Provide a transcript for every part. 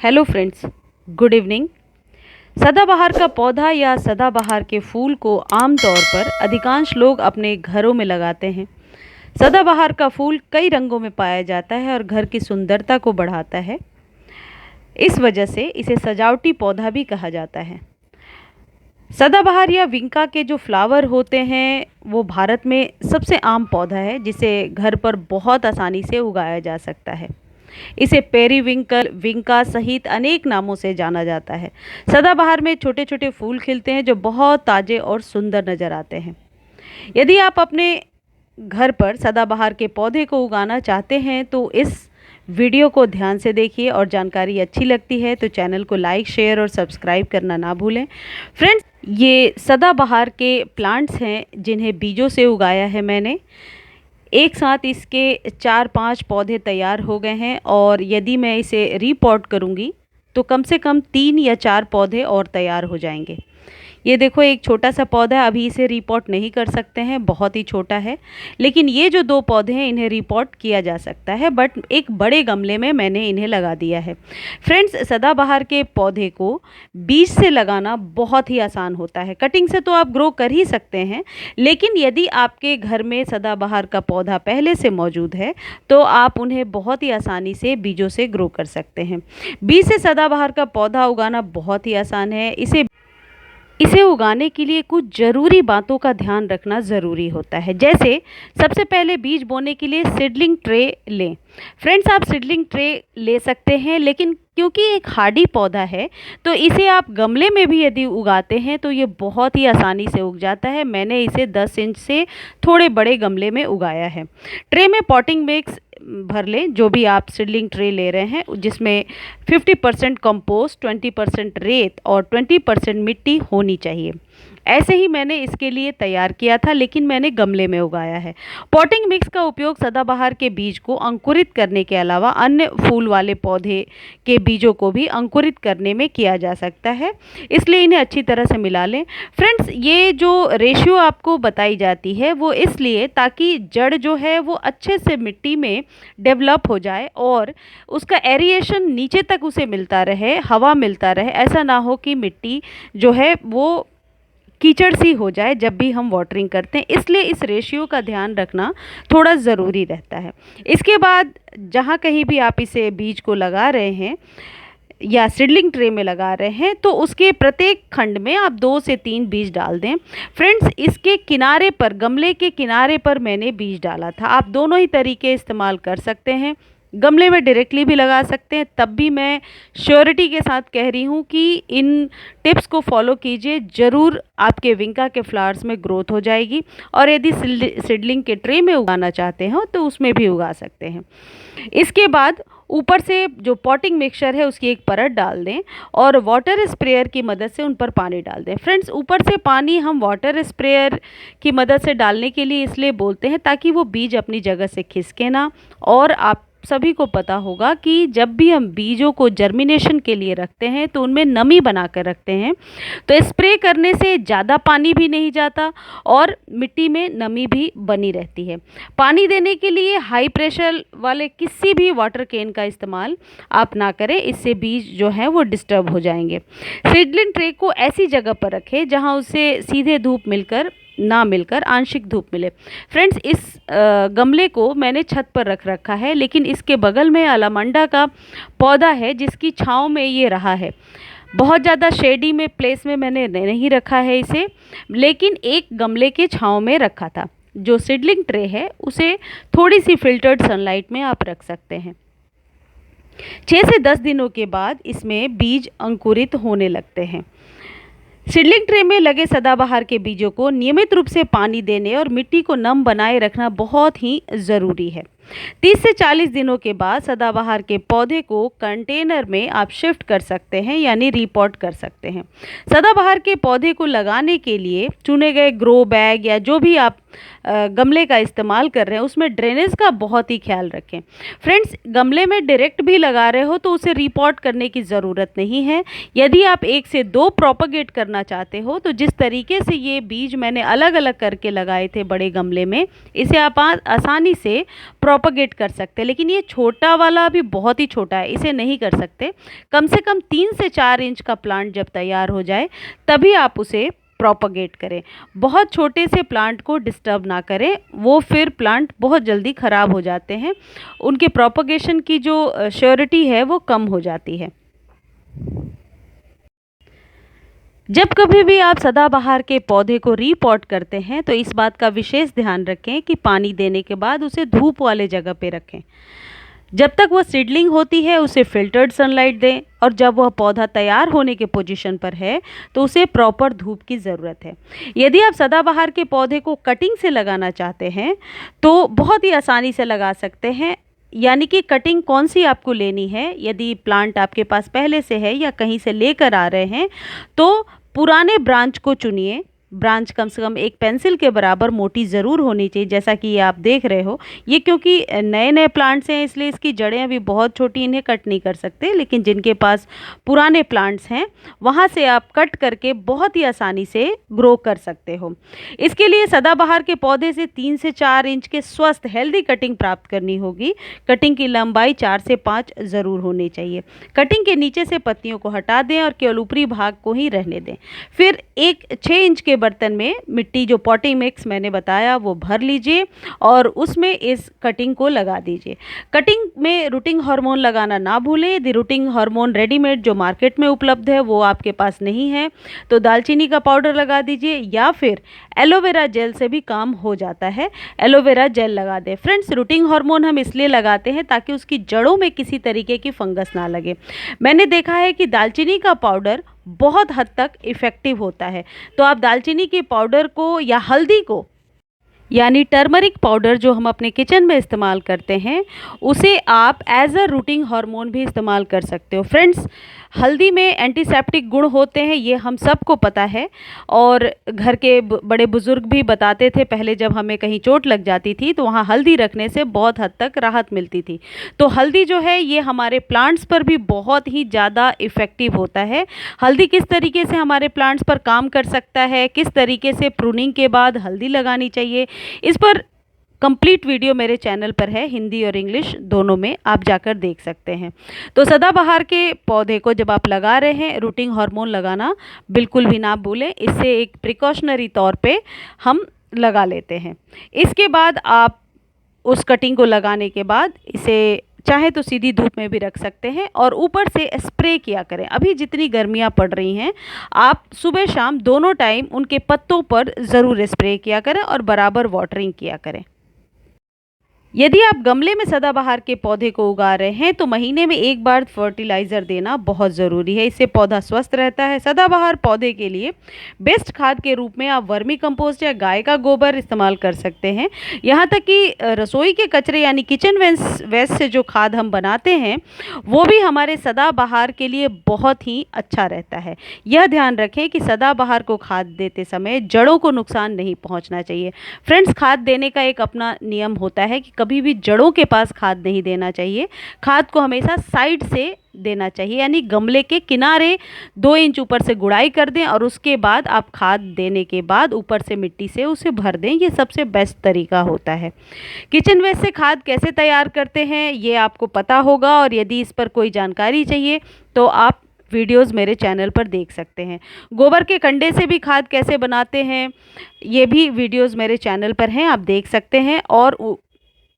Hello friends, good evening. सदाबहार का पौधा या सदाबहार के फूल को आमतौर पर अधिकांश लोग अपने घरों में लगाते हैं। सदाबहार का फूल कई रंगों में पाया जाता है और घर की सुंदरता को बढ़ाता है। इस वजह से इसे सजावटी पौधा भी कहा जाता है। सदाबहार या विंका के जो फ्लावर होते हैं वो भारत में सबसे आम पौधा है जिसे घर पर बहुत आसानी से उगाया जा सकता है। इसे पेरीविंकल, विंका सहित अनेक नामों से जाना जाता है। सदाबहार में छोटे छोटे फूल खिलते हैं जो बहुत ताजे और सुंदर नजर आते हैं। यदि आप अपने घर पर सदाबहार के पौधे को उगाना चाहते हैं तो इस वीडियो को ध्यान से देखिए और जानकारी अच्छी लगती है तो चैनल को लाइक, शेयर और सब्सक्राइब करना ना भूलें। फ्रेंड्स, ये सदाबहार के प्लांट्स हैं जिन्हें बीजों से उगाया है मैंने। एक साथ इसके 4-5 पौधे तैयार हो गए हैं और यदि मैं इसे रीपॉट करूँगी तो कम से कम 3 या 4 पौधे और तैयार हो जाएंगे। ये देखो, एक छोटा सा पौधा है, अभी इसे रीपॉट नहीं कर सकते हैं, बहुत ही छोटा है। लेकिन ये जो 2 पौधे हैं इन्हें रीपॉट किया जा सकता है, बट एक बड़े गमले में मैंने इन्हें लगा दिया है। फ्रेंड्स, सदाबहार के पौधे को बीज से लगाना बहुत ही आसान होता है। कटिंग से तो आप ग्रो कर ही सकते हैं, लेकिन यदि आपके घर में सदाबहार का पौधा पहले से मौजूद है तो आप उन्हें बहुत ही आसानी से बीजों से ग्रो कर सकते हैं। बीज से सदाबहार का पौधा उगाना बहुत ही आसान है। इसे उगाने के लिए कुछ ज़रूरी बातों का ध्यान रखना ज़रूरी होता है। जैसे सबसे पहले बीज बोने के लिए सीडलिंग ट्रे लें। फ्रेंड्स, आप सीडलिंग ट्रे ले सकते हैं, लेकिन क्योंकि एक हार्डी पौधा है तो इसे आप गमले में भी यदि उगाते हैं तो ये बहुत ही आसानी से उग जाता है। मैंने इसे 10 इंच से थोड़े बड़े गमले में उगाया है। ट्रे में पॉटिंग मिक्स भर लें, जो भी आप सीडलिंग ट्रे ले रहे हैं, जिसमें 50% कंपोस्ट, 20% रेत और 20% मिट्टी होनी चाहिए। ऐसे ही मैंने इसके लिए तैयार किया था, लेकिन मैंने गमले में उगाया है। पॉटिंग मिक्स का उपयोग सदाबहार के बीज को अंकुरित करने के अलावा अन्य फूल वाले पौधे के बीजों को भी अंकुरित करने में किया जा सकता है, इसलिए इन्हें अच्छी तरह से मिला लें। फ्रेंड्स, ये जो रेशियो आपको बताई जाती है वो इसलिए ताकि जड़ जो है वो अच्छे से मिट्टी में डेवलप हो जाए और उसका एरिएशन नीचे तक उसे मिलता रहे, हवा मिलता रहे। ऐसा ना हो कि मिट्टी जो है वो कीचड़ सी हो जाए जब भी हम वाटरिंग करते हैं, इसलिए इस रेशियो का ध्यान रखना थोड़ा ज़रूरी रहता है। इसके बाद जहाँ कहीं भी आप इसे बीज को लगा रहे हैं या सीडलिंग ट्रे में लगा रहे हैं तो उसके प्रत्येक खंड में आप 2 से 3 बीज डाल दें। फ्रेंड्स, इसके किनारे पर, गमले के किनारे पर मैंने बीज डाला था। आप दोनों ही तरीके इस्तेमाल कर सकते हैं। गमले में डायरेक्टली भी लगा सकते हैं, तब भी मैं श्योरिटी के साथ कह रही हूँ कि इन टिप्स को फॉलो कीजिए, ज़रूर आपके विंका के फ्लावर्स में ग्रोथ हो जाएगी। और यदि सीडलिंग के ट्रे में उगाना चाहते हो तो उसमें भी उगा सकते हैं। इसके बाद ऊपर से जो पॉटिंग मिक्सचर है उसकी एक परत डाल दें और वाटर स्प्रेयर की मदद से उन पर पानी डाल दें। फ्रेंड्स, ऊपर से पानी हम वाटर स्प्रेयर की मदद से डालने के लिए इसलिए बोलते हैं ताकि वो बीज अपनी जगह से खिसके ना। और आप सभी को पता होगा कि जब भी हम बीजों को जर्मिनेशन के लिए रखते हैं तो उनमें नमी बना कर रखते हैं, तो स्प्रे करने से ज़्यादा पानी भी नहीं जाता और मिट्टी में नमी भी बनी रहती है। पानी देने के लिए हाई प्रेशर वाले किसी भी वाटर कैन का इस्तेमाल आप ना करें, इससे बीज जो है वो डिस्टर्ब हो जाएंगे। सीडलिंग ट्रे को ऐसी जगह पर रखें जहाँ उसे सीधे धूप मिलकर आंशिक धूप मिले। फ्रेंड्स, इस गमले को मैंने छत पर रख रखा है, लेकिन इसके बगल में अलामंडा का पौधा है जिसकी छांव में ये रहा है। बहुत ज़्यादा शेडी में प्लेस में मैंने नहीं रखा है इसे, लेकिन एक गमले के छांव में रखा था। जो सीडलिंग ट्रे है उसे थोड़ी सी फिल्टर्ड सनलाइट में आप रख सकते हैं। 6 से 10 दिनों के बाद इसमें बीज अंकुरित होने लगते हैं। सीडलिंग ट्रे में लगे सदाबहार के बीजों को नियमित रूप से पानी देने और मिट्टी को नम बनाए रखना बहुत ही ज़रूरी है। 30 से 40 दिनों के बाद सदाबहार के पौधे को कंटेनर में आप शिफ्ट कर सकते हैं, यानी रीपॉट कर सकते हैं। सदाबहार के पौधे को लगाने के लिए चुने गए ग्रो बैग या जो भी आप गमले का इस्तेमाल कर रहे हैं उसमें ड्रेनेज का बहुत ही ख्याल रखें। फ्रेंड्स, गमले में डायरेक्ट भी लगा रहे हो तो उसे रिपॉट करने की ज़रूरत नहीं है। यदि आप 1 से 2 प्रोपगेट करना चाहते हो तो जिस तरीके से ये बीज मैंने अलग अलग करके लगाए थे बड़े गमले में, इसे आप आसानी से प्रोपगेट कर सकते हैं। लेकिन ये छोटा वाला अभी बहुत ही छोटा है, इसे नहीं कर सकते। कम से कम 3 से 4 इंच का प्लांट जब तैयार हो जाए तभी आप उसे प्रोपगेट करें। बहुत छोटे से प्लांट को डिस्टर्ब ना करें, वो फिर प्लांट बहुत जल्दी ख़राब हो जाते हैं, उनके प्रोपगेशन की जो श्योरिटी है वो कम हो जाती है। जब कभी भी आप सदाबहार के पौधे को रीपॉट करते हैं तो इस बात का विशेष ध्यान रखें कि पानी देने के बाद उसे धूप वाले जगह पे रखें। जब तक वह सीडलिंग होती है उसे फिल्टर्ड सनलाइट दें, और जब वह पौधा तैयार होने के पोजीशन पर है तो उसे प्रॉपर धूप की ज़रूरत है। यदि आप सदाबहार के पौधे को कटिंग से लगाना चाहते हैं तो बहुत ही आसानी से लगा सकते हैं। यानी कि कटिंग कौन सी आपको लेनी है, यदि प्लांट आपके पास पहले से है या कहीं से लेकर आ रहे हैं तो पुराने ब्रांच को चुनिए। ब्रांच कम से कम एक पेंसिल के बराबर मोटी ज़रूर होनी चाहिए, जैसा कि ये आप देख रहे हो। ये क्योंकि नए नए प्लांट्स हैं इसलिए इसकी जड़ें अभी बहुत छोटी, इन्हें कट नहीं कर सकते, लेकिन जिनके पास पुराने प्लांट्स हैं वहाँ से आप कट करके बहुत ही आसानी से ग्रो कर सकते हो। इसके लिए सदाबहार के पौधे से 3 से 4 इंच के स्वस्थ हेल्दी कटिंग प्राप्त करनी होगी। कटिंग की लंबाई 4 से 5 ज़रूर होनी चाहिए। कटिंग के नीचे से पत्तियों को हटा दें और केवल ऊपरी भाग को ही रहने दें। फिर एक 6 इंच के बर्तन में मिट्टी, जो पॉटिंग मिक्स मैंने बताया, वो भर लीजिए और उसमें इस कटिंग को लगा दीजिए। कटिंग में रूटिंग हार्मोन लगाना ना भूलें। यदि रूटिंग हार्मोन रेडीमेड जो मार्केट में उपलब्ध है वो आपके पास नहीं है तो दालचीनी का पाउडर लगा दीजिए, या फिर एलोवेरा जेल से भी काम हो जाता है, एलोवेरा जेल लगा दें। फ्रेंड्स, रूटिंग हार्मोन हम इसलिए लगाते हैं ताकि उसकी जड़ों में किसी तरीके की फंगस ना लगे। मैंने देखा है कि दालचीनी का पाउडर बहुत हद तक इफ़ेक्टिव होता है, तो आप दालचीनी के पाउडर को या हल्दी को, यानी टर्मरिक पाउडर जो हम अपने किचन में इस्तेमाल करते हैं, उसे आप एज अ रूटिंग हार्मोन भी इस्तेमाल कर सकते हो। फ्रेंड्स, हल्दी में एंटीसेप्टिक गुण होते हैं, ये हम सबको पता है, और घर के बड़े बुज़ुर्ग भी बताते थे। पहले जब हमें कहीं चोट लग जाती थी तो वहाँ हल्दी रखने से बहुत हद तक राहत मिलती थी। तो हल्दी जो है ये हमारे प्लांट्स पर भी बहुत ही ज़्यादा इफ़ेक्टिव होता है। हल्दी किस तरीके से हमारे प्लांट्स पर काम कर सकता है, किस तरीके से प्रूनिंग के बाद हल्दी लगानी चाहिए, इस पर कंप्लीट वीडियो मेरे चैनल पर है, हिंदी और इंग्लिश दोनों में, आप जाकर देख सकते हैं। तो सदाबहार के पौधे को जब आप लगा रहे हैं, रूटिंग हार्मोन लगाना बिल्कुल भी ना भूलें। इससे एक प्रिकॉशनरी तौर पे हम लगा लेते हैं। इसके बाद आप उस कटिंग को लगाने के बाद इसे चाहे तो सीधी धूप में भी रख सकते हैं और ऊपर से स्प्रे किया करें। अभी जितनी गर्मियां पड़ रही हैं, आप सुबह शाम दोनों टाइम उनके पत्तों पर ज़रूर स्प्रे किया करें और बराबर वाटरिंग किया करें। यदि आप गमले में सदाबहार के पौधे को उगा रहे हैं तो महीने में एक बार फर्टिलाइज़र देना बहुत ज़रूरी है, इससे पौधा स्वस्थ रहता है। सदाबहार पौधे के लिए बेस्ट खाद के रूप में आप वर्मी कंपोस्ट या गाय का गोबर इस्तेमाल कर सकते हैं। यहाँ तक कि रसोई के कचरे यानी किचन वेस्ट से जो खाद हम बनाते हैं वो भी हमारे सदाबहार के लिए बहुत ही अच्छा रहता है। यह ध्यान रखें कि सदाबहार को खाद देते समय जड़ों को नुकसान नहीं पहुँचना चाहिए। फ्रेंड्स, खाद देने का एक अपना नियम होता है कि कभी भी जड़ों के पास खाद नहीं देना चाहिए। खाद को हमेशा साइड से देना चाहिए, यानी गमले के किनारे 2 इंच ऊपर से गुड़ाई कर दें और उसके बाद आप खाद देने के बाद ऊपर से मिट्टी से उसे भर दें। ये सबसे बेस्ट तरीका होता है। किचन वेस्ट से खाद कैसे तैयार करते हैं ये आपको पता होगा, और यदि इस पर कोई जानकारी चाहिए तो आप वीडियोस मेरे चैनल पर देख सकते हैं। गोबर के कंडे से भी खाद कैसे बनाते हैं ये भी वीडियोस मेरे चैनल पर हैं, आप देख सकते हैं। और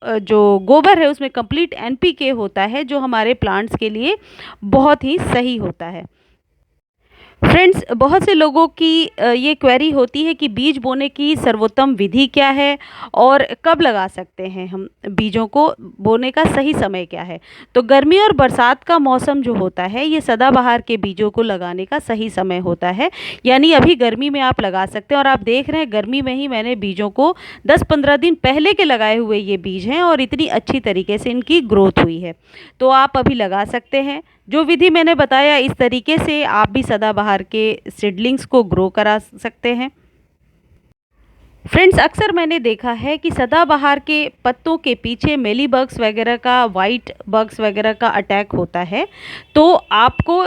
जो गोबर है उसमें कंप्लीट एनपीके होता है जो हमारे प्लांट्स के लिए बहुत ही सही होता है। फ्रेंड्स, बहुत से लोगों की ये क्वेरी होती है कि बीज बोने की सर्वोत्तम विधि क्या है और कब लगा सकते हैं हम बीजों को, बोने का सही समय क्या है। तो गर्मी और बरसात का मौसम जो होता है ये सदाबहार के बीजों को लगाने का सही समय होता है, यानी अभी गर्मी में आप लगा सकते हैं। और आप देख रहे हैं गर्मी में ही मैंने बीजों को 10-15 दिन पहले के लगाए हुए ये बीज हैं और इतनी अच्छी तरीके से इनकी ग्रोथ हुई है, तो आप अभी लगा सकते हैं। जो विधि मैंने बताया इस तरीके से आप भी सदाबहार के सीडलिंग्स को ग्रो करा सकते हैं। फ्रेंड्स, अक्सर मैंने देखा है कि सदाबहार के पत्तों के पीछे मेलीबग्स वगैरह का, वाइट बग्स वगैरह का अटैक होता है। तो आपको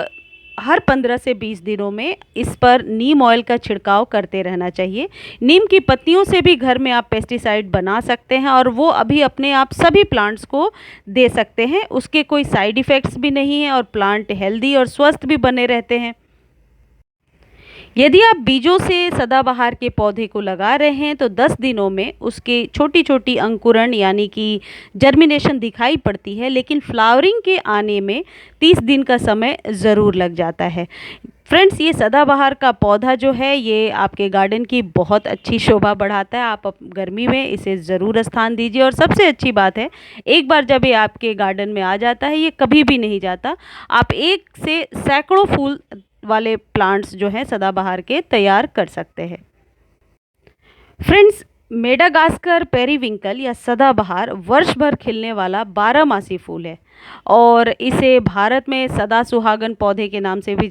हर 15 से 20 दिनों में इस पर नीम ऑयल का छिड़काव करते रहना चाहिए। नीम की पत्तियों से भी घर में आप पेस्टिसाइड बना सकते हैं और वो अभी अपने आप सभी प्लांट्स को दे सकते हैं। उसके कोई साइड इफ़ेक्ट्स भी नहीं हैं और प्लांट हेल्दी और स्वस्थ भी बने रहते हैं। यदि आप बीजों से सदाबहार के पौधे को लगा रहे हैं तो 10 दिनों में उसके छोटी-छोटी अंकुरण यानी कि जर्मिनेशन दिखाई पड़ती है, लेकिन फ्लावरिंग के आने में 30 दिन का समय ज़रूर लग जाता है। फ्रेंड्स, ये सदाबहार का पौधा जो है ये आपके गार्डन की बहुत अच्छी शोभा बढ़ाता है। आप गर्मी में इसे ज़रूर स्थान दीजिए और सबसे अच्छी बात है, एक बार जब ये आपके गार्डन में आ जाता है ये कभी भी नहीं जाता। आप एक से सैकड़ों फूल वाले प्लांट्स जो हैं सदाबहार के तैयार कर सकते हैं। फ्रेंड्स, मेडागास्कर पेरीविंकल या सदाबहार वर्ष भर खिलने वाला 12 मासी फूल है और इसे भारत में सदा सुहागन पौधे के नाम से भी